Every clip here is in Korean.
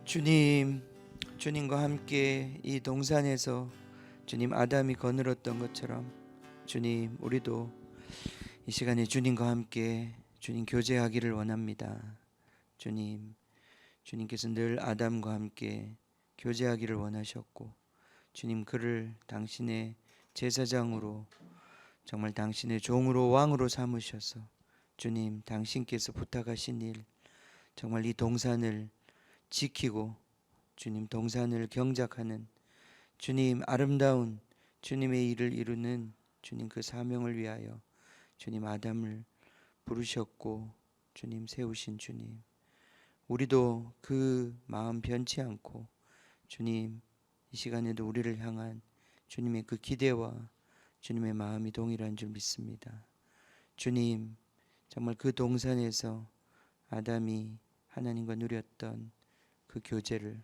주님, 주님과 함께 이 동산에서 주님 아담이 거느렸던 것처럼 주님, 우리도 이 시간에 주님과 함께 주님 교제하기를 원합니다. 주님, 주님께서 늘 아담과 함께 교제하기를 원하셨고 주님 그를 당신의 제사장으로 정말 당신의 종으로 왕으로 삼으셔서 주님 당신께서 부탁하신 일 정말 이 동산을 지키고 주님 동산을 경작하는 주님 아름다운 주님의 일을 이루는 주님 그 사명을 위하여 주님 아담을 부르셨고 주님 세우신 주님, 우리도 그 마음 변치 않고 주님 이 시간에도 우리를 향한 주님의 그 기대와 주님의 마음이 동일한 줄 믿습니다. 주님, 정말 그 동산에서 아담이 하나님과 누렸던 그 교제를,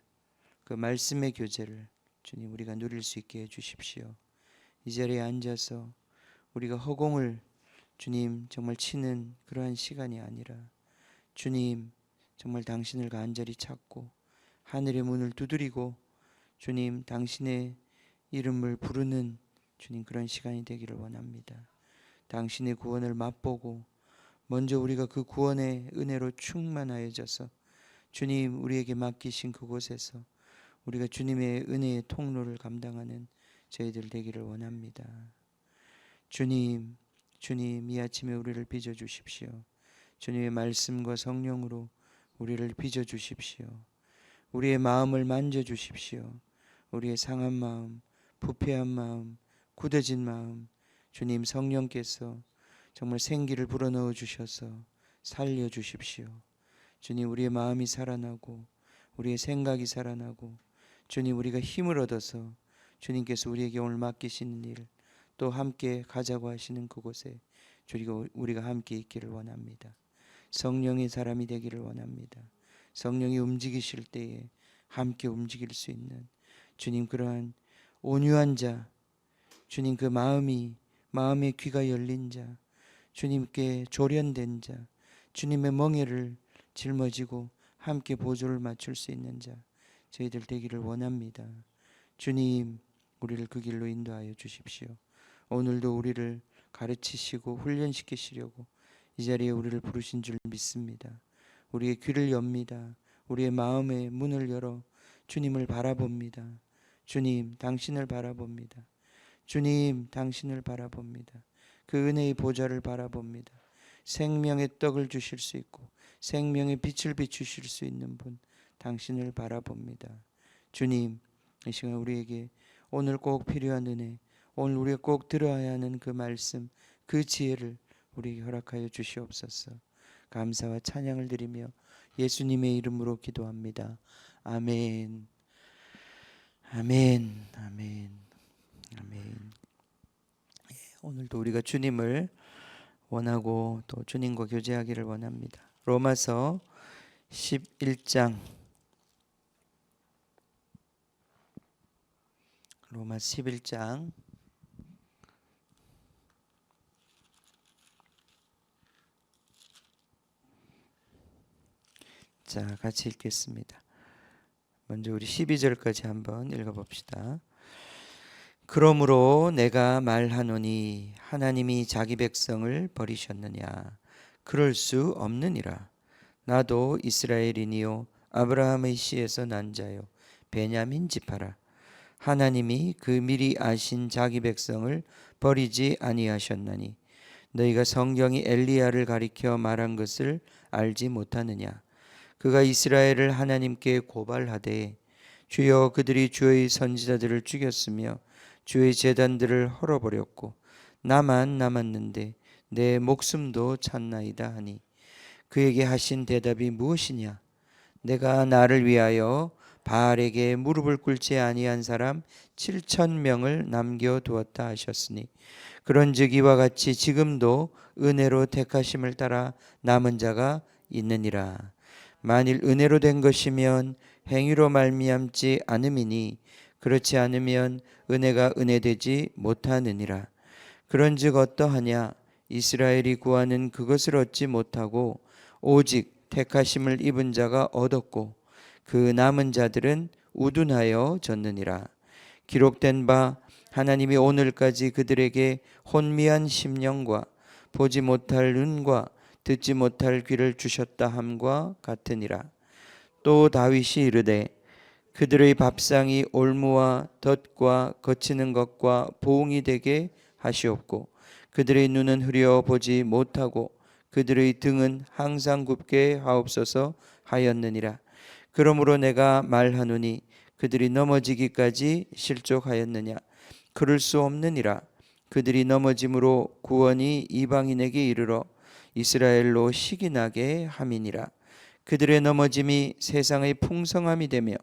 그 말씀의 교제를 주님 우리가 누릴 수 있게 해주십시오. 이 자리에 앉아서 우리가 허공을 주님 정말 치는 그러한 시간이 아니라 주님 정말 당신을 간절히 찾고 하늘의 문을 두드리고 주님 당신의 이름을 부르는 주님 그런 시간이 되기를 원합니다. 당신의 구원을 맛보고 먼저 우리가 그 구원의 은혜로 충만하여져서 주님 우리에게 맡기신 그곳에서 우리가 주님의 은혜의 통로를 감당하는 저희들 되기를 원합니다. 주님, 주님 이 아침에 우리를 빚어주십시오. 주님의 말씀과 성령으로 우리를 빚어주십시오. 우리의 마음을 만져주십시오. 우리의 상한 마음, 부패한 마음, 굳어진 마음 주님 성령께서 정말 생기를 불어넣어 주셔서 살려주십시오. 주님 우리의 마음이 살아나고 우리의 생각이 살아나고 주님 우리가 힘을 얻어서 주님께서 우리에게 오늘 맡기시는 일 또 함께 가자고 하시는 그곳에 우리가 함께 있기를 원합니다. 성령의 사람이 되기를 원합니다. 성령이 움직이실 때에 함께 움직일 수 있는 주님 그러한 온유한 자, 주님 그 마음의 귀가 열린 자, 주님께 조련된 자, 주님의 멍에를 짊어지고 함께 보조를 맞출 수 있는 자 저희들 되기를 원합니다. 주님 우리를 그 길로 인도하여 주십시오. 오늘도 우리를 가르치시고 훈련시키시려고 이 자리에 우리를 부르신 줄 믿습니다. 우리의 귀를 엽니다. 우리의 마음의 문을 열어 주님을 바라봅니다. 주님 당신을 바라봅니다. 주님 당신을 바라봅니다. 그 은혜의 보좌를 바라봅니다. 생명의 떡을 주실 수 있고 생명의 빛을 비추실 수 있는 분 당신을 바라봅니다. 주님 이 시간 우리에게 오늘 꼭 필요한 은혜, 오늘 우리가 꼭 들어야 하는 그 말씀, 그 지혜를 우리에게 허락하여 주시옵소서. 감사와 찬양을 드리며 예수님의 이름으로 기도합니다. 아멘. 아멘. 아멘. 아멘. 오늘도 우리가 주님을 원하고 또 주님과 교제하기를 원합니다. 로마서 11장 로마 11장 자 같이 읽겠습니다. 먼저 우리 12절까지 한번 읽어봅시다. 그러므로 내가 말하노니 하나님이 자기 백성을 버리셨느냐? 그럴 수 없느니라. 나도 이스라엘이니요 아브라함의 씨에서 난 자요 베냐민 지파라. 하나님이 그 미리 아신 자기 백성을 버리지 아니하셨나니 너희가 성경이 엘리야를 가리켜 말한 것을 알지 못하느냐? 그가 이스라엘을 하나님께 고발하되 주여 그들이 주의 선지자들을 죽였으며 주의 제단들을 헐어버렸고 나만 남았는데 내 목숨도 찾나이다 하니 그에게 하신 대답이 무엇이냐? 내가 나를 위하여 바알에게 무릎을 꿇지 아니한 사람 7,000명을 남겨두었다 하셨으니 그런즉 이와 같이 지금도 은혜로 택하심을 따라 남은 자가 있느니라. 만일 은혜로 된 것이면 행위로 말미암지 않음이니 그렇지 않으면 은혜가 은혜되지 못하느니라. 그런즉 어떠하냐? 이스라엘이 구하는 그것을 얻지 못하고 오직 택하심을 입은 자가 얻었고 그 남은 자들은 우둔하여 졌느니라. 기록된 바 하나님이 오늘까지 그들에게 혼미한 심령과 보지 못할 눈과 듣지 못할 귀를 주셨다 함과 같으니라. 또 다윗이 이르되 그들의 밥상이 올무와 덫과 거치는 것과 보응이 되게 하시옵고 그들의 눈은 흐려 보지 못하고 그들의 등은 항상 굽게 하옵소서 하였느니라. 그러므로 내가 말하노니 그들이 넘어지기까지 실족하였느냐? 그럴 수 없느니라. 그들이 넘어짐으로 구원이 이방인에게 이르러 이스라엘로 시기 나게 함이니라. 그들의 넘어짐이 세상의 풍성함이 되며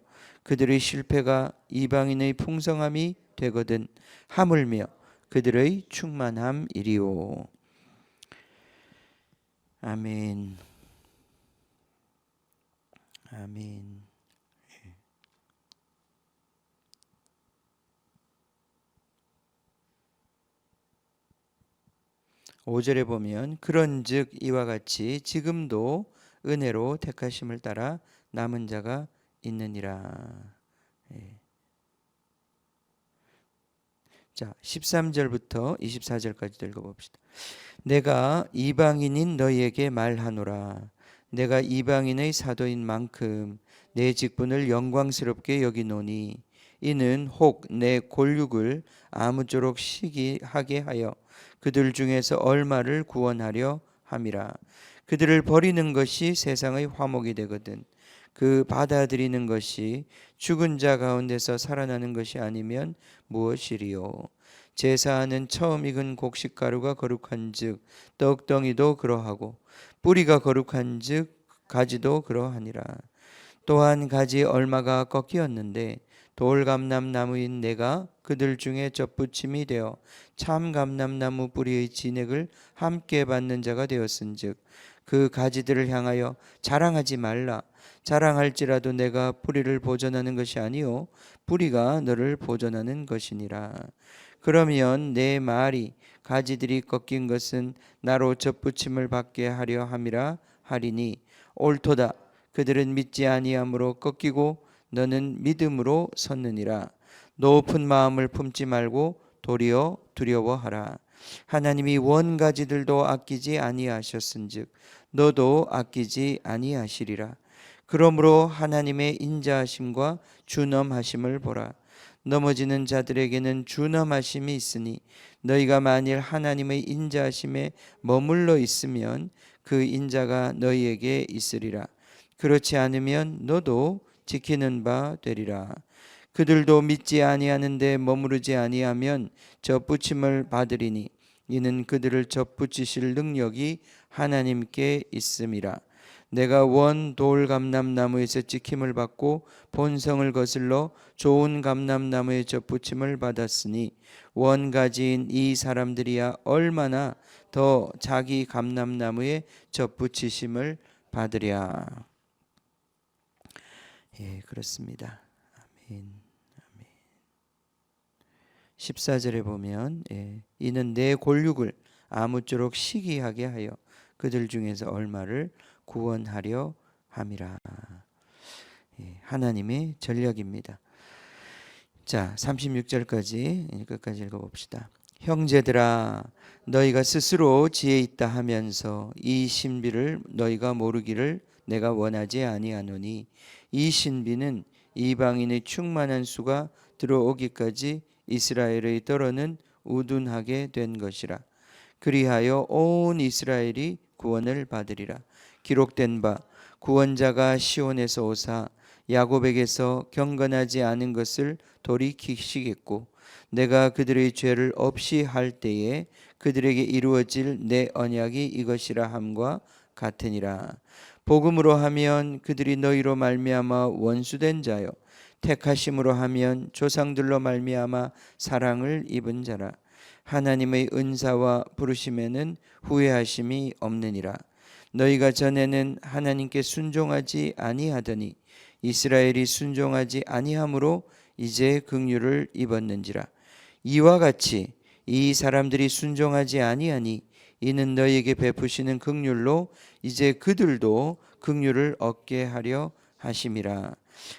그들의 실패가 이방인의 풍성함이 되거든 하물며 그들의 충만함이리오. 아멘. 아멘. 5절에 보면 그런즉 이와 같이 지금도 은혜로 택하심을 따라 남은 자가 있느니라. 자, 13절부터 24절까지 읽어봅시다. 내가 이방인인 너희에게 말하노라. 내가 이방인의 사도인 만큼 내 직분을 영광스럽게 여기노니 이는 혹 내 골육을 아무쪼록 시기하게 하여 그들 중에서 얼마를 구원하려 함이라. 그들을 버리는 것이 세상의 화목이 되거든 그 받아들이는 것이 죽은 자 가운데서 살아나는 것이 아니면 무엇이리요? 제사하는 처음 익은 곡식가루가 거룩한즉 떡덩이도 그러하고 뿌리가 거룩한즉 가지도 그러하니라. 또한 가지 얼마가 꺾이었는데 돌감람나무인 내가 그들 중에 젖붙임이 되어 참 감람나무 뿌리의 진액을 함께 받는 자가 되었은즉 그 가지들을 향하여 자랑하지 말라. 자랑할지라도 내가 뿌리를 보존하는 것이 아니요 뿌리가 너를 보존하는 것이니라. 그러면 내 말이 가지들이 꺾인 것은 나로 젖붙임을 받게 하려 함이라 하리니 옳도다. 그들은 믿지 아니함으로 꺾이고 너는 믿음으로 섰느니라. 높은 마음을 품지 말고 도리어 두려워하라. 하나님이 원가지들도 아끼지 아니하셨은즉 너도 아끼지 아니하시리라. 그러므로 하나님의 인자하심과 준엄하심을 보라. 넘어지는 자들에게는 준엄하심이 있으니 너희가 만일 하나님의 인자하심에 머물러 있으면 그 인자가 너희에게 있으리라. 그렇지 않으면 너도 지키는 바 되리라. 그들도 믿지 아니하는데 머무르지 아니하면 젖붙임을 받으리니 이는 그들을 젖붙이실 능력이 하나님께 있음이라. 내가 원 돌 감람나무에서 지킴을 받고 본성을 거슬러 좋은 감람나무의 젖붙임을 받았으니 원가지인 이 사람들이야 얼마나 더 자기 감람나무의 젖붙이심을 받으랴. 예, 그렇습니다. 아멘. 아멘. 14절에 보면 이는 내 골육을 아무쪼록 시기하게 하여 그들 중에서 얼마를 구원하려 함이라. 하나님의 전략입니다. 자, 36절까지 끝까지 읽어봅시다. 형제들아 너희가 스스로 지혜 있다 하면서 이 신비를 너희가 모르기를 내가 원하지 아니하노니 이 신비는 이방인의 충만한 수가 들어오기까지 이스라엘의 더러는 우둔하게 된 것이라. 그리하여 온 이스라엘이 구원을 받으리라. 기록된 바 구원자가 시온에서 오사 야곱에게서 경건하지 않은 것을 돌이키시겠고 내가 그들의 죄를 없이 할 때에 그들에게 이루어질 내 언약이 이것이라 함과 같으니라. 복음으로 하면 그들이 너희로 말미암아 원수된 자요 택하심으로 하면 조상들로 말미암아 사랑을 입은 자라. 하나님의 은사와 부르심에는 후회하심이 없느니라. 너희가 전에는 하나님께 순종하지 아니하더니 이스라엘이 순종하지 아니함으로 이제 긍휼을 입었는지라. 이와 같이 이 사람들이 순종하지 아니하니 이는 너희에게 베푸시는 긍휼로 이제 그들도 긍휼을 얻게 하려 하심이라.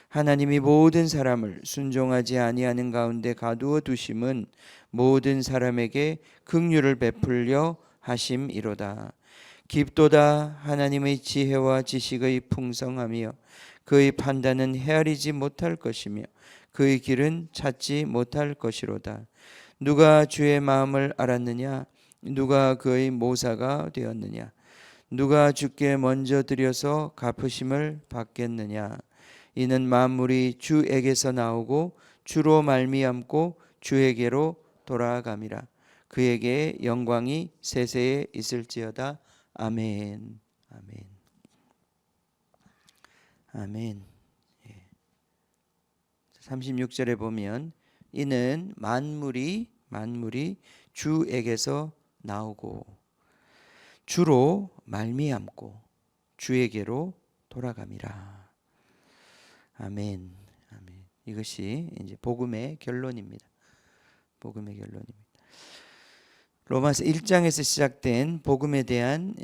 하나님이 모든 사람을 순종하지 아니하는 가운데 가두어 두심은 모든 사람에게 긍휼을 베풀려 하심이로다. 깊도다 하나님의 지혜와 지식의 풍성하며 그의 판단은 헤아리지 못할 것이며 그의 길은 찾지 못할 것이로다. 누가 주의 마음을 알았느냐? 누가 그의 모사가 되었느냐? 누가 주께 먼저 드려서 갚으심을 받겠느냐? 이는 만물이 주에게서 나오고 주로 말미암고 주에게로 돌아감이라. 그에게 영광이 세세에 있을지어다. 아멘. 아멘. 아멘. 36절에 보면 이는 만물이 주에게서 나오고 주로 말미암고 주에게로 돌아감이라. 아멘. 아멘. 이것이 이제 복음의 결론입니다. 복음의 결론입니다. 로마서 1장에서 시작된 복음에 대한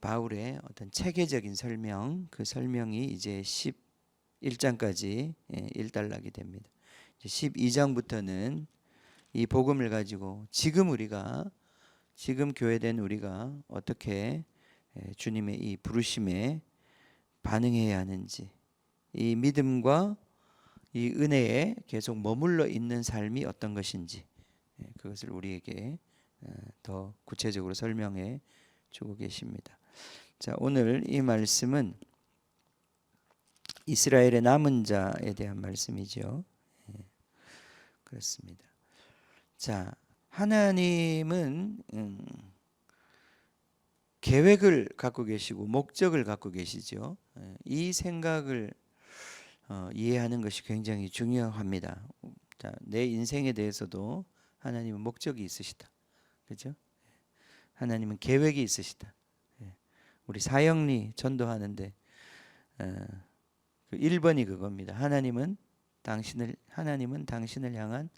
바울의 어떤 체계적인 설명, 그 설명이 이제 11장까지 일단락이 됩니다. 12장부터는 이 복음을 가지고 지금 교회된 우리가 어떻게 주님의 이 부르심에 반응해야 하는지, 이 믿음과 이 은혜에 계속 머물러 있는 삶이 어떤 것인지, 그것을 우리에게 더 구체적으로 설명해 주고 계십니다. 자, 오늘 이 말씀은 이스라엘의 남은 자에 대한 말씀이죠. 그렇습니다. 자, 하나님은 계획을 갖고 계시고 목적을 갖고 계시죠. 이 생각을 이해하는 것이 굉장히 중요합니다. 자, 내 인생에 대해서도 하나님은 목적이 있으시다. 그렇죠? 하나님은 계획이 있으시다. 우리 사형리 전도하는데 그 1번이 그겁니다. 하나님은 당신을 향한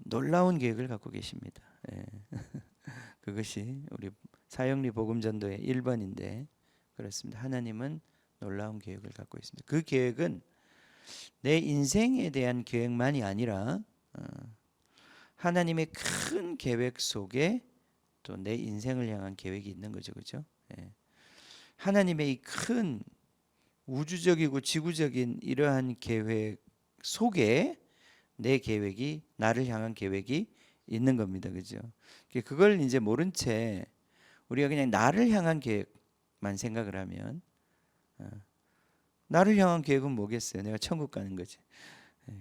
놀라운 계획을 갖고 계십니다. 그것이 우리 사형리 복음 전도의 1번인데 그렇습니다. 하나님은 놀라운 계획을 갖고 있습니다. 그 계획은 내 인생에 대한 계획만이 아니라 하나님의 큰 계획 속에 또 내 인생을 향한 계획이 있는 거죠. 그렇죠? 하나님의 이 큰 우주적이고 지구적인 이러한 계획 속에 내 계획이, 나를 향한 계획이 있는 겁니다. 그죠? 그걸 이제 모른 채 우리가 그냥 나를 향한 계획만 생각을 하면 나를 향한 계획은 뭐겠어요? 내가 천국 가는 거지.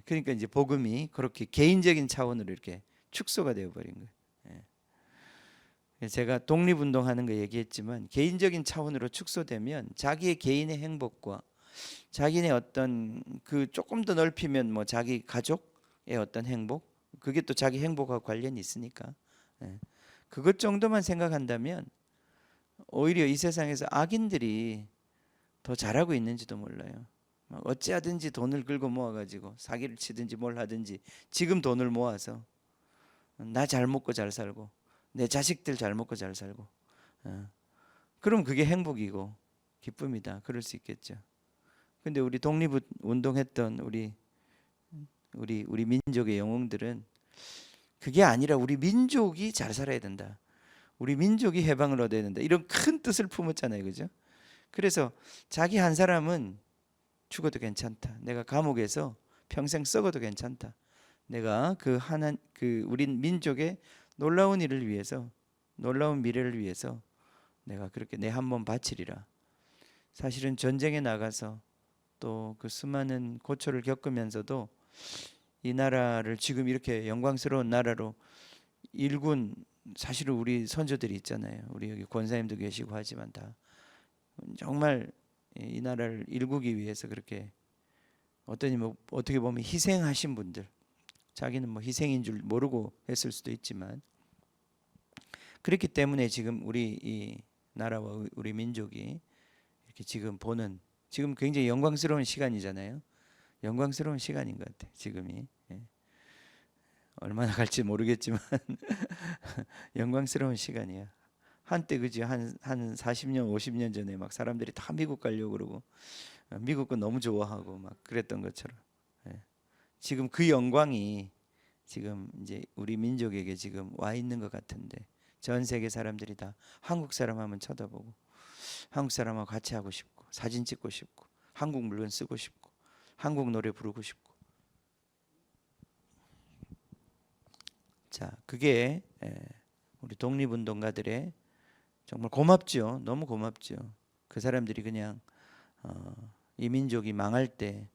그러니까 이제 복음이 그렇게 개인적인 차원으로 이렇게 축소가 되어 버린 거예요. 제가 독립운동하는 거 얘기했지만 개인적인 차원으로 축소되면 자기의 개인의 행복과 자기네 어떤 그 조금 더 넓히면 뭐 자기 가족의 어떤 행복, 그게 또 자기 행복과 관련이 있으니까 그것 정도만 생각한다면 오히려 이 세상에서 악인들이 더 잘하고 있는지도 몰라요. 막 어찌하든지 돈을 긁어 모아가지고 사기를 치든지 뭘 하든지 지금 돈을 모아서 나 잘 먹고 잘 살고 내 자식들 잘 먹고 잘 살고 그럼 그게 행복이고 기쁨이다. 그럴 수 있겠죠. 근데 우리 독립운동했던 우리 민족의 영웅들은 그게 아니라 우리 민족이 잘 살아야 된다. 우리 민족이 해방을 얻어야 된다. 이런 큰 뜻을 품었잖아요. 그죠? 그래서 자기 한 사람은 죽어도 괜찮다. 내가 감옥에서 평생 썩어도 괜찮다. 내가 우리 민족의 놀라운 일을 위해서, 놀라운 미래를 위해서 내가 그렇게 내 한 몸 바치리라. 사실은 전쟁에 나가서 또 그 수많은 고초를 겪으면서도 이 나라를 지금 이렇게 영광스러운 나라로 일군, 사실은 우리 선조들이 있잖아요. 우리 여기 권사님도 계시고 하지만 다 정말 이 나라를 일구기 위해서 그렇게 어떻게 보면 희생하신 분들, 자기는 뭐 희생인 줄 모르고 했을 수도 있지만 그렇기 때문에 지금 우리 이 나라와 우리 민족이 이렇게 지금 굉장히 영광스러운 시간이잖아요. 영광스러운 시간인 것 같아. 지금이 얼마나 갈지 모르겠지만 영광스러운 시간이야. 한때 그지 한 40년 50년 전에 막 사람들이 다 미국 가려고 그러고 미국 거 너무 좋아하고 막 그랬던 것처럼. 예. 지금 그 영광이 지금 이제 우리 민족에게 지금 와 있는 것 같은데, 전 세계 사람들이 다 한국 사람 하면 쳐다보고 한국 사람하고 같이 하고 싶고 사진 찍고 싶고 한국 물건 쓰고 싶고 한국 노래 부르고 싶고. 자, 그게 우리 독립운동가들의 정말 고맙죠. 너무 고맙죠. 그 사람들이 그냥 이 민족이 망할 때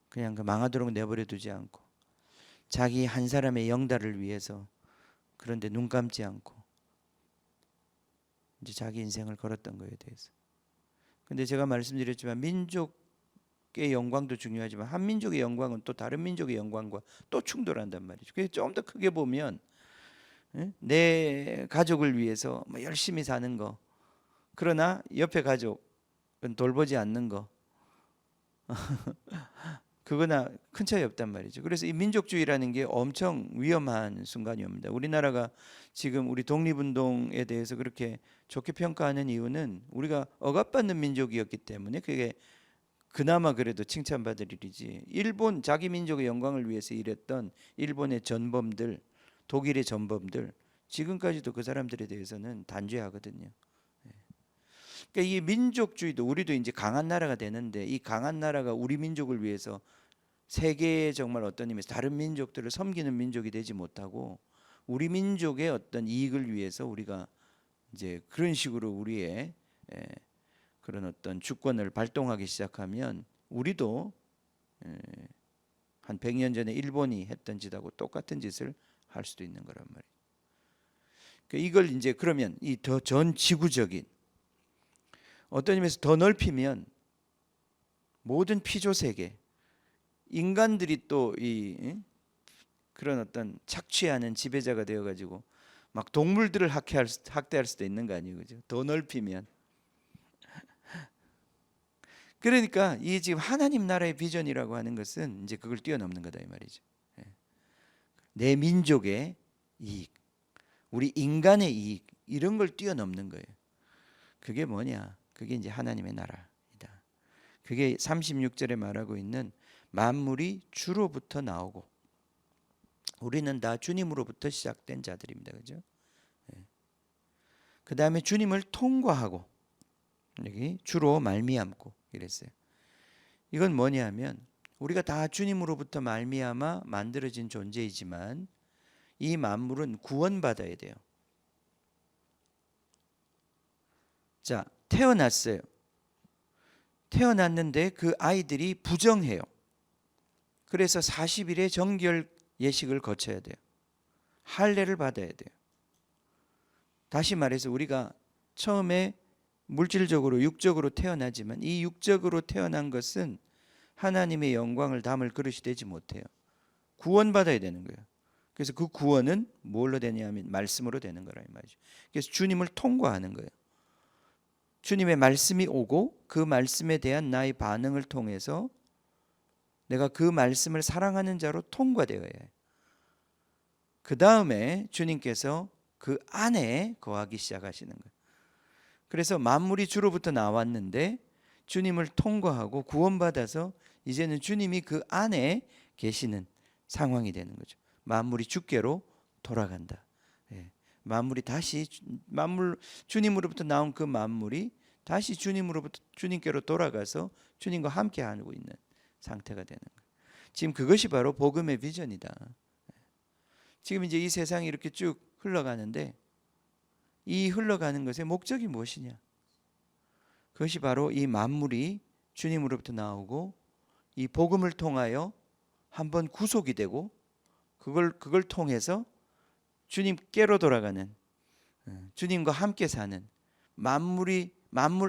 그냥 그 망하도록 내버려 두지 않고 자기 한 사람의 영달을 위해서 그런데 눈 감지 않고 이제 자기 인생을 걸었던 거에 대해서. 근데 제가 말씀드렸지만 민족의 영광도 중요하지만 한 민족의 영광은 또 다른 민족의 영광과 또 충돌한단 말이죠. 그래서 좀 더 크게 보면 내 가족을 위해서 뭐 열심히 사는 거, 그러나 옆에 가족은 돌보지 않는 거, 그거나 큰 차이 없단 말이죠. 그래서 이 민족주의라는 게 엄청 위험한 순간이 옵니다. 우리나라가 지금 우리 독립운동에 대해서 그렇게 좋게 평가하는 이유는 우리가 억압받는 민족이었기 때문에 그게 그나마 그래도 칭찬받을 일이지. 일본 자기 민족의 영광을 위해서 일했던 일본의 전범들, 독일의 전범들, 지금까지도 그 사람들에 대해서는 단죄하거든요. 그러니까 이 민족주의도 우리도 이제 강한 나라가 되는데 이 강한 나라가 우리 민족을 위해서 세계의 정말 어떤 의미에서 다른 민족들을 섬기는 민족이 되지 못하고 우리 민족의 어떤 이익을 위해서 우리가 이제 그런 식으로 우리의 그런 어떤 주권을 발동하기 시작하면 우리도 한 100년 전에 일본이 했던 짓하고 똑같은 짓을 할 수도 있는 거란 말이에요. 그러니까 이걸 이제 그러면 이 더 전 지구적인 어떤 의미에서 더 넓히면 모든 피조 세계 인간들이 또 이 그런 어떤 착취하는 지배자가 되어 가지고 막 동물들을 학대할 수도 있는 거 아니에요, 그죠? 더 넓히면. 그러니까 이 지금 하나님 나라의 비전이라고 하는 것은 이제 그걸 뛰어넘는 거다 이 말이죠. 내 민족의 이익, 우리 인간의 이익, 이런 걸 뛰어넘는 거예요. 그게 뭐냐? 그게 이제 하나님의 나라이다. 그게 36절에 말하고 있는 만물이 주로부터 나오고 우리는 다 주님으로부터 시작된 자들입니다. 그죠? 그 다음에 주님을 통과하고 여기 주로 말미암고 이랬어요. 이건 뭐냐면 우리가 다 주님으로부터 말미암아 만들어진 존재이지만 이 만물은 구원받아야 돼요. 자, 태어났어요. 태어났는데 그 아이들이 부정해요. 그래서 40일의 정결 예식을 거쳐야 돼요. 할례를 받아야 돼요. 다시 말해서 우리가 처음에 물질적으로 육적으로 태어나지만 이 육적으로 태어난 것은 하나님의 영광을 담을 그릇이 되지 못해요. 구원받아야 되는 거예요. 그래서 그 구원은 뭘로 되냐면 말씀으로 되는 거라 이 말이죠. 그래서 주님을 통과하는 거예요. 주님의 말씀이 오고 그 말씀에 대한 나의 반응을 통해서 내가 그 말씀을 사랑하는 자로 통과되어야 해요. 그 다음에 주님께서 그 안에 거하기 시작하시는 거예요. 그래서 만물이 주로부터 나왔는데 주님을 통과하고 구원받아서 이제는 주님이 그 안에 계시는 상황이 되는 거죠. 만물이 주께로 돌아간다. 만물이 다시 주님으로부터 나온 그 만물이 다시 주님으로부터 주님께로 돌아가서 주님과 함께 하고 있는 상태가 되는 거예요. 지금 그것이 바로 복음의 비전이다. 지금 이제 이 세상이 이렇게 쭉 흘러가는데 이 흘러가는 것의 목적이 무엇이냐? 그것이 바로 이 만물이 주님으로부터 나오고 이 복음을 통하여 한번 구속이 되고 그걸 통해서 주님께로 돌아가는 주님과 함께 사는 만물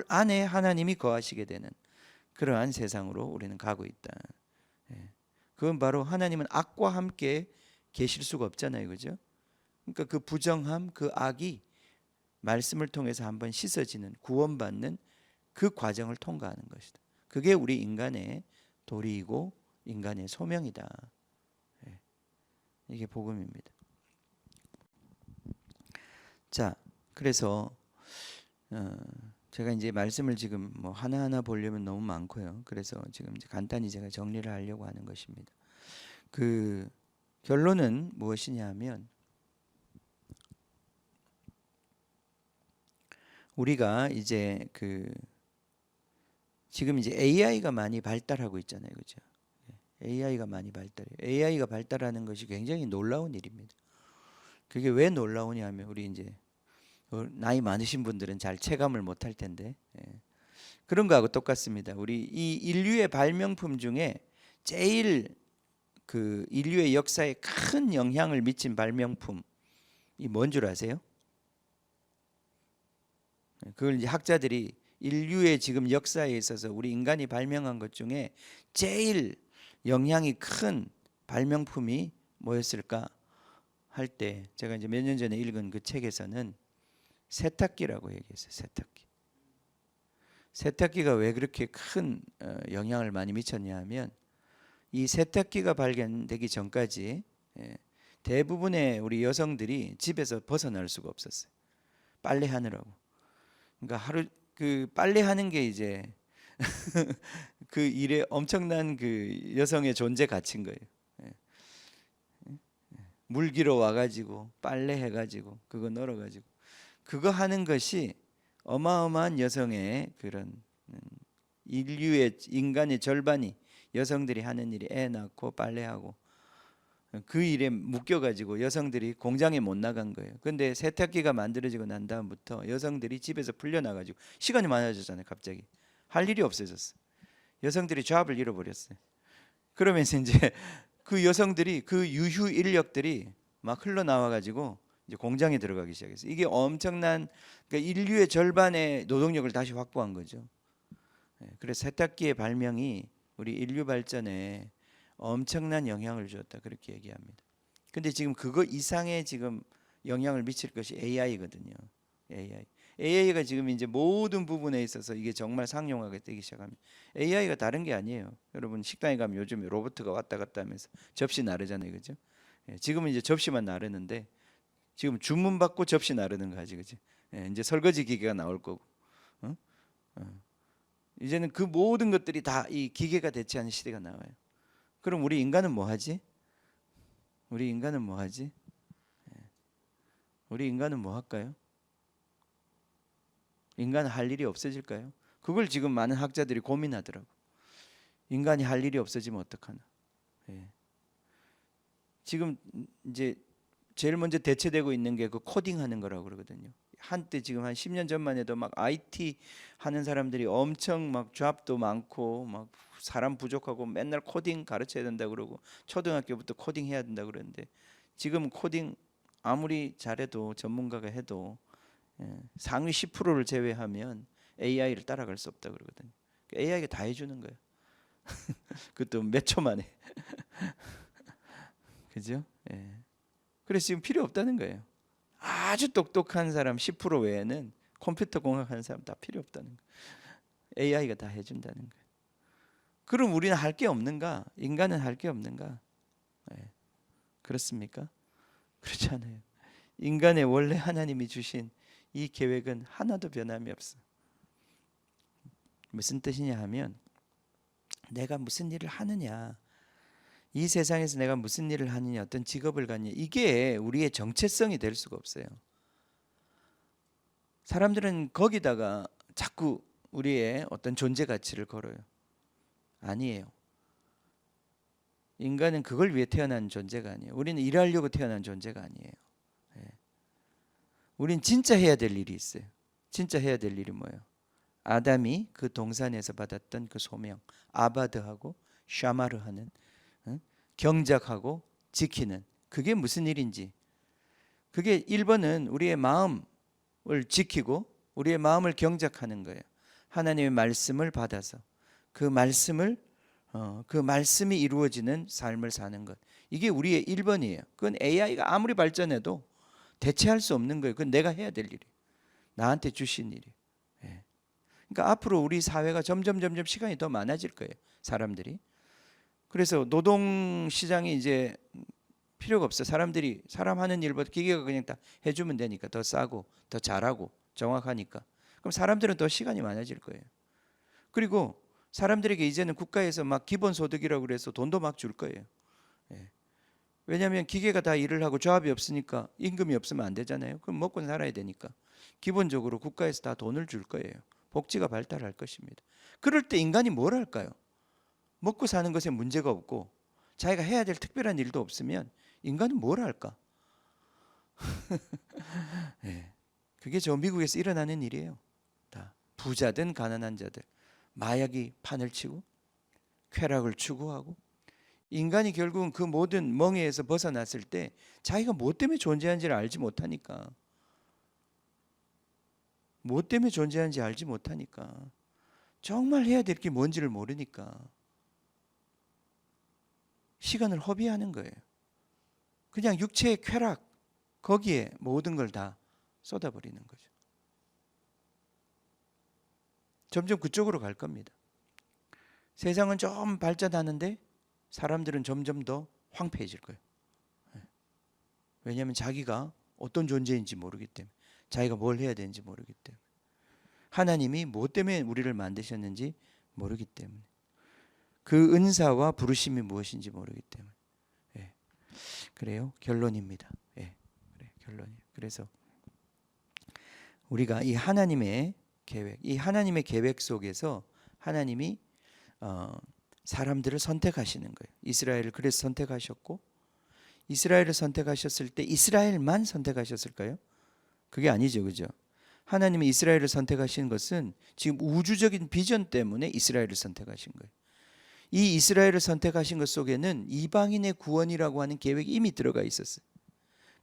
안에 하나님이 거하시게 되는 그러한 세상으로 우리는 가고 있다. 그건 바로 하나님은 악과 함께 계실 수가 없잖아요, 그죠? 그러니까 그 부정함, 그 악이 말씀을 통해서 한번 씻어지는 구원받는 그 과정을 통과하는 것이다. 그게 우리 인간의 도리이고 인간의 소명이다. 이게 복음입니다. 자, 그래서 제가 이제 말씀을 지금 뭐 하나하나 보려면 너무 많고요. 그래서 지금 이제 간단히 제가 정리를 하려고 하는 것입니다. 그 결론은 무엇이냐면 우리가 이제 지금 이제 AI가 많이 발달하고 있잖아요. 그죠? AI가 많이 발달해요. AI가 발달하는 것이 굉장히 놀라운 일입니다. 그게 왜 놀라우냐 하면 우리 이제 나이 많으신 분들은 잘 체감을 못할 텐데 그런 거하고 똑같습니다. 우리 이 인류의 발명품 중에 제일 그 인류의 역사에 큰 영향을 미친 발명품이 뭔 줄 아세요? 그걸 이제 학자들이 인류의 지금 역사에 있어서 우리 인간이 발명한 것 중에 제일 영향이 큰 발명품이 뭐였을까 할 때 제가 이제 몇 년 전에 읽은 그 책에서는 세탁기라고 얘기했어요. 세탁기. 세탁기가 왜 그렇게 큰 영향을 많이 미쳤냐 하면 이 세탁기가 발견되기 전까지 대부분의 우리 여성들이 집에서 벗어날 수가 없었어요. 빨래하느라고. 그러니까 하루 그 빨래하는 게 이제 그 일에 엄청난 그 여성의 존재 가치인 거예요. 물 기러 와가지고 빨래 해가지고 그거 널어가지고 그거 하는 것이 어마어마한 여성의 그런 인류의 인간의 절반이 여성들이 하는 일이 애 낳고 빨래하고 그 일에 묶여가지고 여성들이 공장에 못 나간 거예요. 근데 세탁기가 만들어지고 난 다음부터 여성들이 집에서 풀려나가지고 시간이 많아졌잖아요. 갑자기 할 일이 없어졌어요. 여성들이 잡을 잃어버렸어요. 그러면서 이제 그 여성들이 그 유휴 인력들이 막 흘러나와가지고 이제 공장에 들어가기 시작했어요. 이게 엄청난 그러니까 인류의 절반의 노동력을 다시 확보한 거죠. 그래서 세탁기의 발명이 우리 인류 발전에 엄청난 영향을 주었다 그렇게 얘기합니다. 근데 지금 그거 이상의 지금 영향을 미칠 것이 AI거든요. AI가 지금 이제 모든 부분에 있어서 이게 정말 상용화가 되기 시작합니다. AI가 다른 게 아니에요. 여러분 식당에 가면 요즘 로봇가 왔다 갔다 하면서 접시 나르잖아요, 그죠? 지금은 이제 접시만 나르는데 지금 주문 받고 접시 나르는 거지, 그지? 이제 설거지 기계가 나올 거고, 이제는 그 모든 것들이 다 이 기계가 대체하는 시대가 나와요. 그럼 우리 인간은 뭐 하지? 우리 인간은 뭐 하지? 우리 인간은 뭐 할까요? 인간은 할 일이 없어질까요? 그걸 지금 많은 학자들이 고민하더라고. 인간이 할 일이 없어지면 어떡하나? 지금 이제 제일 먼저 대체되고 있는 게 그 코딩하는 거라고 그러거든요. 한때 지금 한 10년 전만 해도 막 IT 하는 사람들이 엄청 막 잡도 많고 막 사람 부족하고 맨날 코딩 가르쳐야 된다 그러고 초등학교부터 코딩 해야 된다 그러는데 지금 코딩 아무리 잘해도 전문가가 해도 상위 10%를 제외하면 AI를 따라갈 수 없다 그러거든요. AI가 다 해주는 거예요. 그것도 몇 초 만에. 그죠? 그래서 지금 필요 없다는 거예요. 아주 똑똑한 사람 10% 외에는 컴퓨터 공학하는 사람 다 필요 없다는 거예요. AI가 다 해준다는 거예요. 그럼 우리는 할 게 없는가? 인간은 할 게 없는가? 그렇습니까? 그렇지 않아요. 인간의 원래 하나님이 주신 이 계획은 하나도 변함이 없어. 무슨 뜻이냐 하면 내가 무슨 일을 하느냐, 이 세상에서 내가 무슨 일을 하느냐, 어떤 직업을 갖느냐, 이게 우리의 정체성이 될 수가 없어요. 사람들은 거기다가 자꾸 우리의 어떤 존재 가치를 걸어요. 아니에요. 인간은 그걸 위해 태어난 존재가 아니에요. 우리는 일하려고 태어난 존재가 아니에요. 우린 진짜 해야 될 일이 있어요. 진짜 해야 될 일이 뭐예요? 아담이 그 동산에서 받았던 그 소명, 아바드하고 샤마르하는, 경작하고 지키는, 그게 무슨 일인지, 그게 1번은 우리의 마음을 지키고 우리의 마음을 경작하는 거예요. 하나님의 말씀을 받아서 그 말씀이 이루어지는 삶을 사는 것, 이게 우리의 1번이에요. 그건 AI가 아무리 발전해도 대체할 수 없는 거예요. 그건 내가 해야 될 일이에요. 나한테 주신 일이에요. 그러니까 앞으로 우리 사회가 점점 시간이 더 많아질 거예요. 사람들이. 그래서 노동 시장이 이제 필요가 없어. 사람들이 사람 하는 일보다 기계가 그냥 다 해주면 되니까 더 싸고 더 잘하고 정확하니까. 그럼 그럼 사람들은 더 시간이 많아질 거예요. 그리고 사람들에게 이제는 국가에서 막 기본소득이라고 그래서 돈도 막 줄 거예요. 예. 왜냐하면 기계가 다 일을 하고 조합이 없으니까 임금이 없으면 안 되잖아요. 그럼 먹고 살아야 되니까 기본적으로 국가에서 다 돈을 줄 거예요. 복지가 발달할 것입니다. 그럴 때 인간이 뭘 할까요? 먹고 사는 것에 문제가 없고 자기가 해야 될 특별한 일도 없으면 인간은 뭘 할까? 예. 그게 저 미국에서 일어나는 일이에요. 다 부자든 가난한 자들, 마약이 판을 치고 쾌락을 추구하고, 인간이 결국은 그 모든 멍에에서 벗어났을 때 자기가 뭐 때문에 존재하는지를 알지 못하니까, 뭐 때문에 존재하는지 알지 못하니까, 정말 해야 될 게 뭔지를 모르니까 시간을 허비하는 거예요. 그냥 육체의 쾌락, 거기에 모든 걸 다 쏟아버리는 거죠. 점점 그쪽으로 갈 겁니다. 세상은 좀 발전하는데 사람들은 점점 더 황폐해질 거예요. 왜냐하면 자기가 어떤 존재인지 모르기 때문에, 자기가 뭘 해야 되는지 모르기 때문에, 하나님이 뭐 때문에 우리를 만드셨는지 모르기 때문에, 그 은사와 부르심이 무엇인지 모르기 때문에. 예. 그래요. 결론입니다. 예. 그래, 결론이에요. 그래서 우리가 이 하나님의 계획, 이 하나님의 계획 속에서 하나님이 사람들을 선택하시는 거예요. 이스라엘을 그래서 선택하셨고, 이스라엘을 선택하셨을 때 이스라엘만 선택하셨을까요? 그게 아니죠, 그죠? 하나님이 이스라엘을 선택하신 것은 지금 우주적인 비전 때문에 이스라엘을 선택하신 거예요. 이 이스라엘을 선택하신 것 속에는 이방인의 구원이라고 하는 계획이 이미 들어가 있었어요.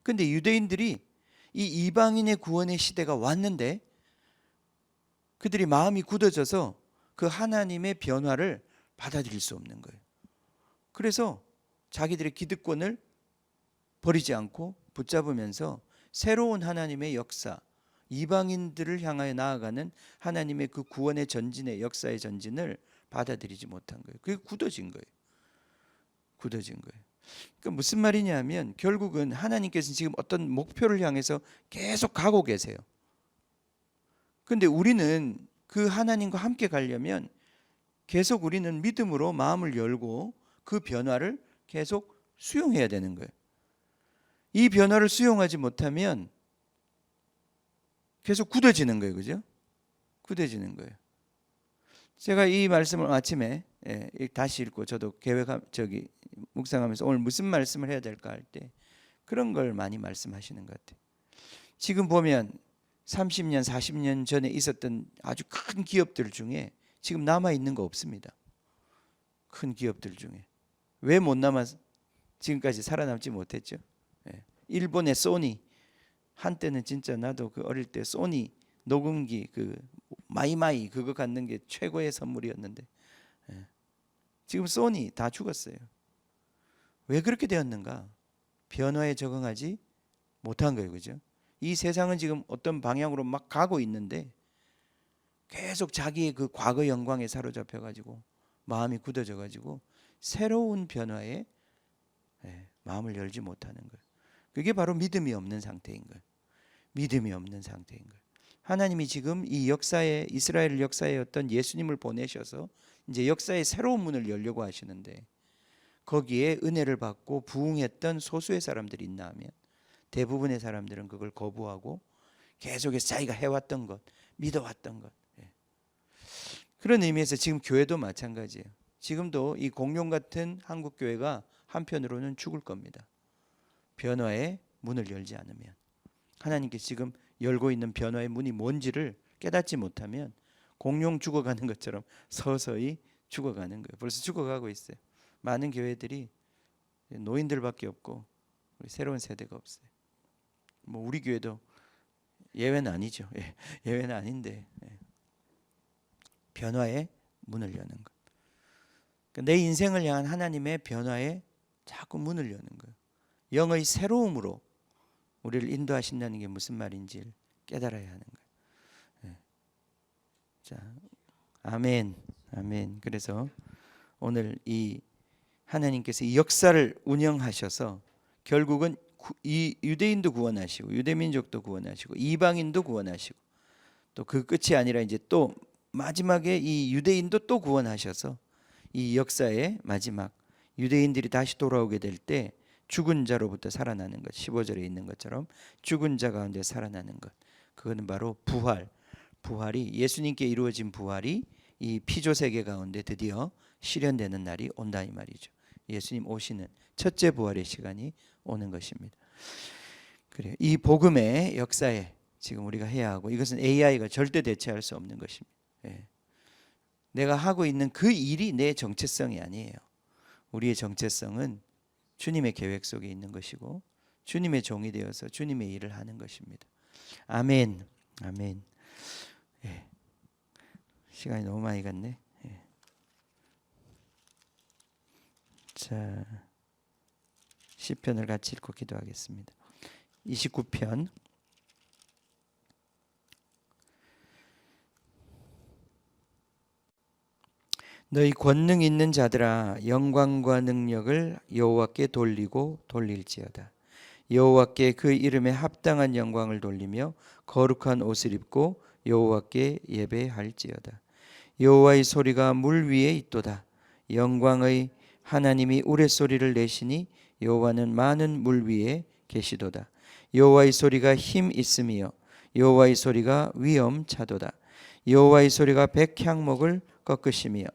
근데 유대인들이 이 이방인의 구원의 시대가 왔는데 그들이 마음이 굳어져서 그 하나님의 변화를 받아들일 수 없는 거예요. 그래서 자기들의 기득권을 버리지 않고 붙잡으면서 새로운 하나님의 역사, 이방인들을 향하여 나아가는 하나님의 그 구원의 전진의 역사의 전진을 받아들이지 못한 거예요. 그게 굳어진 거예요. 굳어진 거예요. 그러니까 무슨 말이냐면 결국은 하나님께서는 지금 어떤 목표를 향해서 계속 가고 계세요. 근데 우리는 그 하나님과 함께 가려면 계속 우리는 믿음으로 마음을 열고 그 변화를 계속 수용해야 되는 거예요. 이 변화를 수용하지 못하면 계속 굳어지는 거예요. 그죠? 굳어지는 거예요. 제가 이 말씀을 아침에 다시 읽고 저도 묵상하면서 오늘 무슨 말씀을 해야 될까 할 때 그런 걸 많이 말씀하시는 것 같아요. 지금 보면 30년, 40년 전에 있었던 아주 큰 기업들 중에 지금 남아 있는 거 없습니다. 큰 기업들 중에 왜 못 남아 지금까지 살아남지 못했죠? 일본의 소니, 한때는 진짜 나도 그 어릴 때 소니 녹음기 그 마이마이 그거 갖는 게 최고의 선물이었는데 지금 소니 다 죽었어요. 왜 그렇게 되었는가? 변화에 적응하지 못한 거예요. 그죠? 이 세상은 지금 어떤 방향으로 막 가고 있는데 계속 자기의 그 과거 영광에 사로잡혀 가지고 마음이 굳어져 가지고 새로운 변화에 마음을 열지 못하는 거예요. 그게 바로 믿음이 없는 상태인 거예요. 믿음이 없는 상태인 거예요. 하나님이 지금 이 역사에, 이스라엘 역사에 어떤 예수님을 보내셔서 이제 역사의 새로운 문을 열려고 하시는데 거기에 은혜를 받고 부응했던 소수의 사람들이 있나 하면 대부분의 사람들은 그걸 거부하고 계속해서 자기가 해왔던 것, 믿어왔던 것. 그런 의미에서 지금 교회도 마찬가지예요. 지금도 이 공룡 같은 한국 교회가 한편으로는 죽을 겁니다. 변화의 문을 열지 않으면, 하나님께 지금 열고 있는 변화의 문이 뭔지를 깨닫지 못하면 공룡 죽어가는 것처럼 서서히 죽어가는 거예요. 벌써 죽어가고 있어요. 많은 교회들이 노인들밖에 없고 우리 새로운 세대가 없어요. 뭐 우리 교회도 예외는 아니죠. 예외는 아닌데 변화의 문을 여는 것. 그러니까 내 인생을 향한 하나님의 변화에 자꾸 문을 여는 거예요. 영의 새로움으로 우리를 인도하신다는 게 무슨 말인지 깨달아야 하는 거예요. 자, 아멘, 아멘. 그래서 오늘 이 하나님께서 이 역사를 운영하셔서 결국은 이 유대인도 구원하시고 유대민족도 구원하시고 이방인도 구원하시고 또 그 끝이 아니라 이제 또 마지막에 이 유대인도 또 구원하셔서 이 역사의 마지막 유대인들이 다시 돌아오게 될 때 죽은 자로부터 살아나는 것, 15절에 있는 것처럼 죽은 자 가운데 살아나는 것, 그거는 바로 부활이 예수님께 이루어진 부활이 이 피조 세계 가운데 드디어 실현되는 날이 온다 이 말이죠. 예수님 오시는 첫째 부활의 시간이 오는 것입니다. 그래요. 이 복음의 역사에 지금 우리가 해야 하고, 이것은 AI가 절대 대체할 수 없는 것입니다. 예. 내가 하고 있는 그 일이 내 정체성이 아니에요. 우리의 정체성은 주님의 계획 속에 있는 것이고 주님의 종이 되어서 주님의 일을 하는 것입니다. 아멘. 아멘. 예. 시간이 너무 많이 갔네. 예. 자, 시편을 같이 읽고 기도하겠습니다. 29편. 너희 권능 있는 자들아, 영광과 능력을 여호와께 돌리고 돌릴지어다. 여호와께 그 이름에 합당한 영광을 돌리며 거룩한 옷을 입고 여호와께 예배할지어다. 여호와의 소리가 물 위에 있도다. 영광의 하나님이 우레소리를 내시니 여호와는 많은 물 위에 계시도다. 여호와의 소리가 힘 있으며 여호와의 소리가 위엄차도다. 여호와의 소리가 백향목을 꺾으시며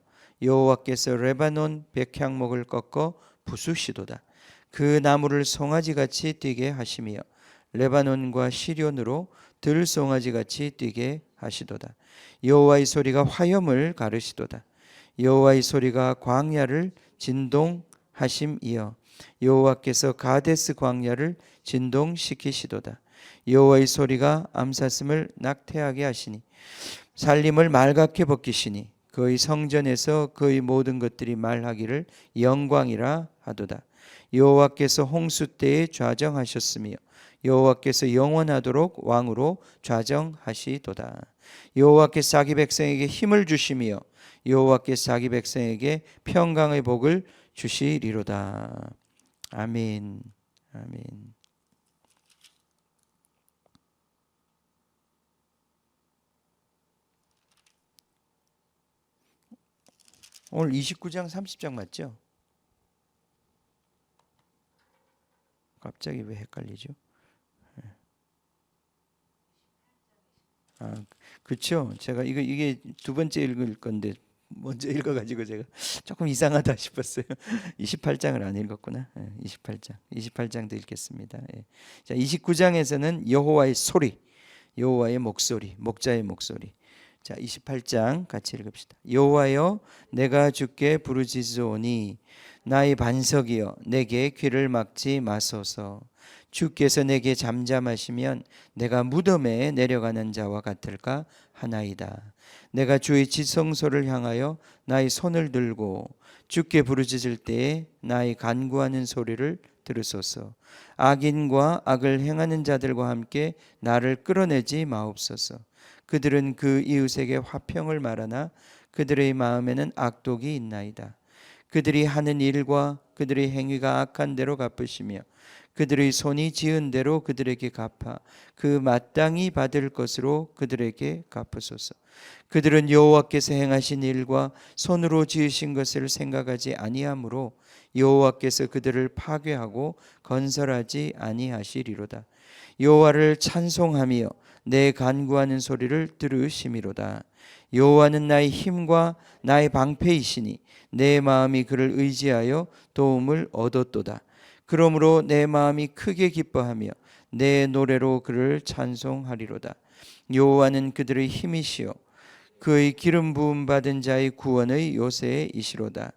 여호와께서 레바논 백향목을 꺾어 부수시도다. 그 나무를 송아지같이 뛰게 하시며 레바논과 시련으로 들송아지같이 뛰게 하시도다. 여호와의 소리가 화염을 가르시도다. 여호와의 소리가 광야를 진동하심이여 여호와께서 가데스 광야를 진동시키시도다. 여호와의 소리가 암사슴을 낙태하게 하시니 살림을 말갛게 벗기시니 그의 성전에서 그의 모든 것들이 말하기를 영광이라 하도다. 여호와께서 홍수 때에 좌정하셨으며 여호와께서 영원하도록 왕으로 좌정하시도다. 여호와께서 자기 백성에게 힘을 주시며 여호와께서 자기 백성에게 평강의 복을 주시리로다. 아멘. 아멘. 오늘 29장 30장 맞죠? 갑자기 왜 헷갈리죠? 그렇죠. 제가 이게 두 번째 읽을 건데 먼저 읽어가지고 제가 조금 이상하다 싶었어요. 28장을 안 읽었구나. 28장도 읽겠습니다. 자, 29장에서는 여호와의 소리, 여호와의 목소리, 목자의 목소리. 자, 28장 같이 읽읍시다. 여호와여, 내가 주께 부르짖으오니 나의 반석이여, 내게 귀를 막지 마소서. 주께서 내게 잠잠하시면 내가 무덤에 내려가는 자와 같을까 하나이다. 내가 주의 지성소를 향하여 나의 손을 들고 주께 부르짖을 때에 나의 간구하는 소리를 들으소서. 악인과 악을 행하는 자들과 함께 나를 끌어내지 마옵소서. 그들은 그 이웃에게 화평을 말하나 그들의 마음에는 악독이 있나이다. 그들이 하는 일과 그들의 행위가 악한 대로 갚으시며 그들의 손이 지은 대로 그들에게 갚아 그 마땅히 받을 것으로 그들에게 갚으소서. 그들은 여호와께서 행하신 일과 손으로 지으신 것을 생각하지 아니하므로 여호와께서 그들을 파괴하고 건설하지 아니하시리로다. 여호와를 찬송하며 내 간구하는 소리를 들으심이로다. 여호와는 나의 힘과 나의 방패이시니 내 마음이 그를 의지하여 도움을 얻었도다. 그러므로 내 마음이 크게 기뻐하며 내 노래로 그를 찬송하리로다. 여호와는 그들의 힘이시요 그의 기름 부음 받은 자의 구원의 요새이시로다.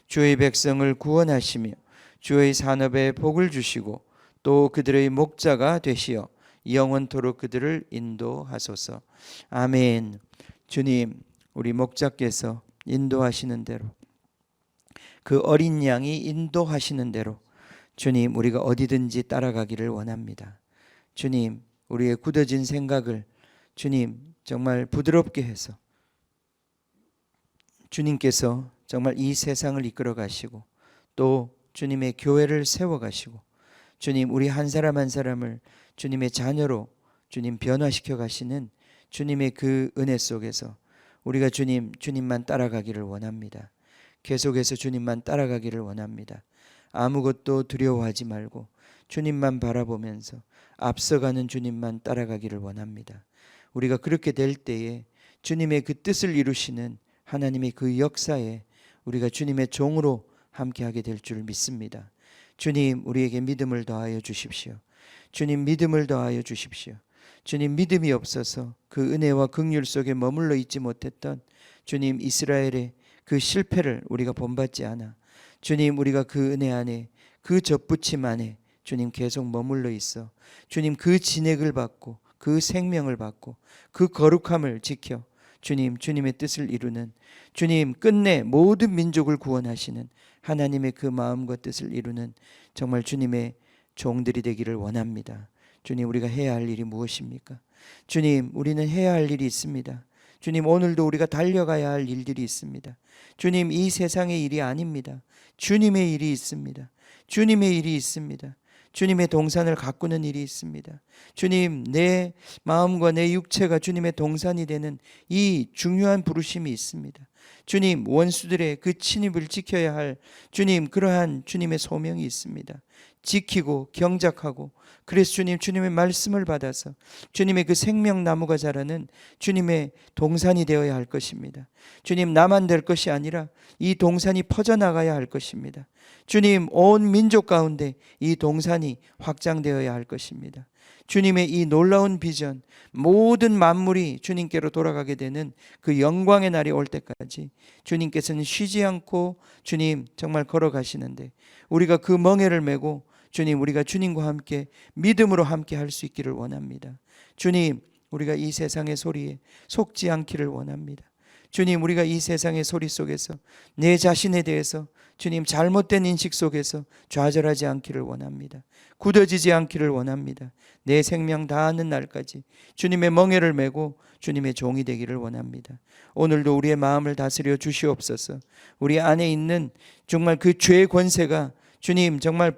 주의 백성을 구원하시며 주의 산업에 복을 주시고 또 그들의 목자가 되시어 영원토록 그들을 인도하소서. 아멘. 주님, 우리 목자께서 인도하시는 대로, 그 어린 양이 인도하시는 대로 주님, 우리가 어디든지 따라가기를 원합니다. 주님, 우리의 굳어진 생각을 주님 정말 부드럽게 해서 주님께서 정말 이 세상을 이끌어 가시고 또 주님의 교회를 세워 가시고 주님, 우리 한 사람 한 사람을 주님의 자녀로 주님 변화시켜 가시는 주님의 그 은혜 속에서 우리가 주님만 따라가기를 원합니다. 계속해서 주님만 따라가기를 원합니다. 아무것도 두려워하지 말고 주님만 바라보면서 앞서가는 주님만 따라가기를 원합니다. 우리가 그렇게 될 때에 주님의 그 뜻을 이루시는 하나님의 그 역사에 우리가 주님의 종으로 함께하게 될 줄 믿습니다. 주님, 우리에게 믿음을 더하여 주십시오. 주님, 믿음을 더하여 주십시오. 주님, 믿음이 없어서 그 은혜와 긍휼 속에 머물러 있지 못했던 주님, 이스라엘의 그 실패를 우리가 본받지 않아 주님, 우리가 그 은혜 안에, 그 접붙임 안에 주님 계속 머물러 있어 주님 그 진액을 받고 그 생명을 받고 그 거룩함을 지켜 주님, 주님의 뜻을 이루는 주님, 끝내 모든 민족을 구원하시는 하나님의 그 마음과 뜻을 이루는 정말 주님의 종들이 되기를 원합니다. 주님, 우리가 해야 할 일이 무엇입니까? 주님, 우리는 해야 할 일이 있습니다. 주님, 오늘도 우리가 달려가야 할 일들이 있습니다. 주님, 이 세상의 일이 아닙니다. 주님의 일이 있습니다. 주님의 일이 있습니다. 주님의 동산을 가꾸는 일이 있습니다. 주님, 내 마음과 내 육체가 주님의 동산이 되는 이 중요한 부르심이 있습니다. 주님, 원수들의 그 침입을 지켜야 할 주님, 그러한 주님의 소명이 있습니다. 지키고 경작하고, 그래서 주님, 주님의 말씀을 받아서 주님의 그 생명나무가 자라는 주님의 동산이 되어야 할 것입니다. 주님, 나만 될 것이 아니라 이 동산이 퍼져나가야 할 것입니다. 주님, 온 민족 가운데 이 동산이 확장되어야 할 것입니다. 주님의 이 놀라운 비전, 모든 만물이 주님께로 돌아가게 되는 그 영광의 날이 올 때까지 주님께서는 쉬지 않고 주님 정말 걸어가시는데, 우리가 그 멍에를 메고 주님, 우리가 주님과 함께 믿음으로 함께 할 수 있기를 원합니다. 주님, 우리가 이 세상의 소리에 속지 않기를 원합니다. 주님, 우리가 이 세상의 소리 속에서 내 자신에 대해서 주님 잘못된 인식 속에서 좌절하지 않기를 원합니다. 굳어지지 않기를 원합니다. 내 생명 다하는 날까지 주님의 멍에를 메고 주님의 종이 되기를 원합니다. 오늘도 우리의 마음을 다스려 주시옵소서. 우리 안에 있는 정말 그 죄의 권세가 주님 정말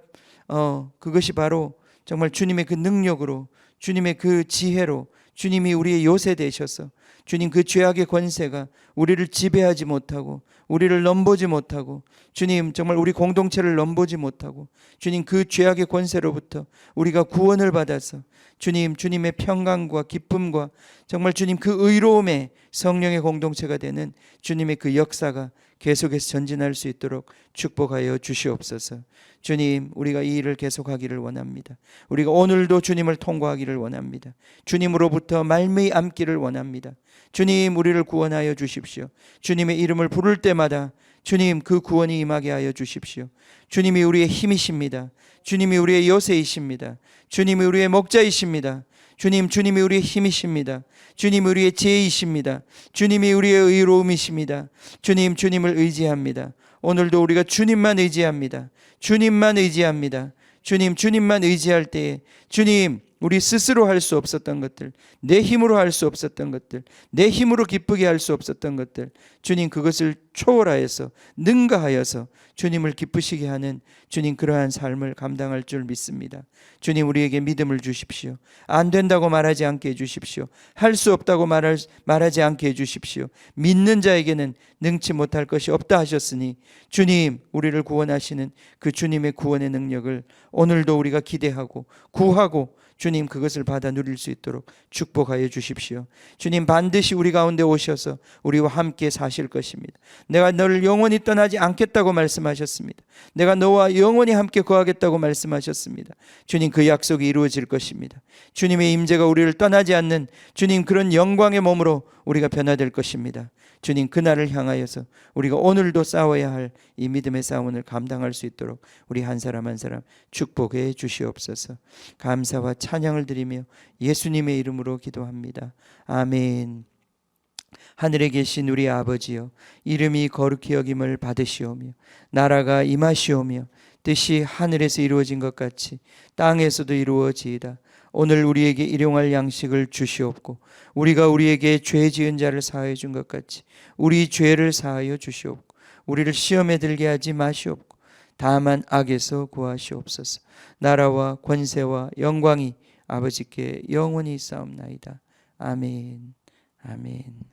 그것이 바로 정말 주님의 그 능력으로, 주님의 그 지혜로 주님이 우리의 요새 되셔서 주님 그 죄악의 권세가 우리를 지배하지 못하고 우리를 넘보지 못하고 주님 정말 우리 공동체를 넘보지 못하고 주님 그 죄악의 권세로부터 우리가 구원을 받아서 주님, 주님의 평강과 기쁨과 정말 주님 그 의로움의 성령의 공동체가 되는 주님의 그 역사가 계속해서 전진할 수 있도록 축복하여 주시옵소서. 주님, 우리가 이 일을 계속하기를 원합니다. 우리가 오늘도 주님을 통과하기를 원합니다. 주님으로부터 말미암기를 원합니다. 주님, 우리를 구원하여 주십시오. 주님의 이름을 부를 때마다 주님 그 구원이 임하게 하여 주십시오. 주님이 우리의 힘이십니다. 주님이 우리의 요새이십니다. 주님이 우리의 목자이십니다. 주님, 주님이 우리의 힘이십니다. 주님이 우리의 지혜이십니다. 주님이 우리의 의로움이십니다. 주님, 주님을 의지합니다. 오늘도 우리가 주님만 의지합니다. 주님만 의지합니다. 주님, 주님만 의지할 때에 주님, 우리 스스로 할 수 없었던 것들, 내 힘으로 할 수 없었던 것들, 내 힘으로 기쁘게 할 수 없었던 것들, 주님 그것을 초월하여서 능가하여서 주님을 기쁘시게 하는 주님 그러한 삶을 감당할 줄 믿습니다. 주님, 우리에게 믿음을 주십시오. 안 된다고 말하지 않게 해주십시오. 할 수 없다고 말하지 않게 해주십시오. 믿는 자에게는 능치 못할 것이 없다 하셨으니 주님, 우리를 구원하시는 그 주님의 구원의 능력을 오늘도 우리가 기대하고 구하고 주님 그것을 받아 누릴 수 있도록 축복하여 주십시오. 주님, 반드시 우리 가운데 오셔서 우리와 함께 사실 것입니다. 내가 너를 영원히 떠나지 않겠다고 말씀하셨습니다. 내가 너와 영원히 함께 거하겠다고 말씀하셨습니다. 주님, 그 약속이 이루어질 것입니다. 주님의 임재가 우리를 떠나지 않는 주님 그런 영광의 몸으로 우리가 변화될 것입니다. 주님, 그날을 향하여서 우리가 오늘도 싸워야 할 이 믿음의 싸움을 감당할 수 있도록 우리 한 사람 한 사람 축복해 주시옵소서. 감사와 찬양을 드리며 예수님의 이름으로 기도합니다. 아멘. 하늘에 계신 우리 아버지여, 이름이 거룩히 여김을 받으시오며 나라가 임하시오며 뜻이 하늘에서 이루어진 것 같이 땅에서도 이루어지이다. 오늘 우리에게 일용할 양식을 주시옵고 우리가 우리에게 죄 지은 자를 사하여 준 것 같이 우리 죄를 사하여 주시옵고 우리를 시험에 들게 하지 마시옵고 다만 악에서 구하시옵소서. 나라와 권세와 영광이 아버지께 영원히 있사옵나이다. 아멘. 아멘.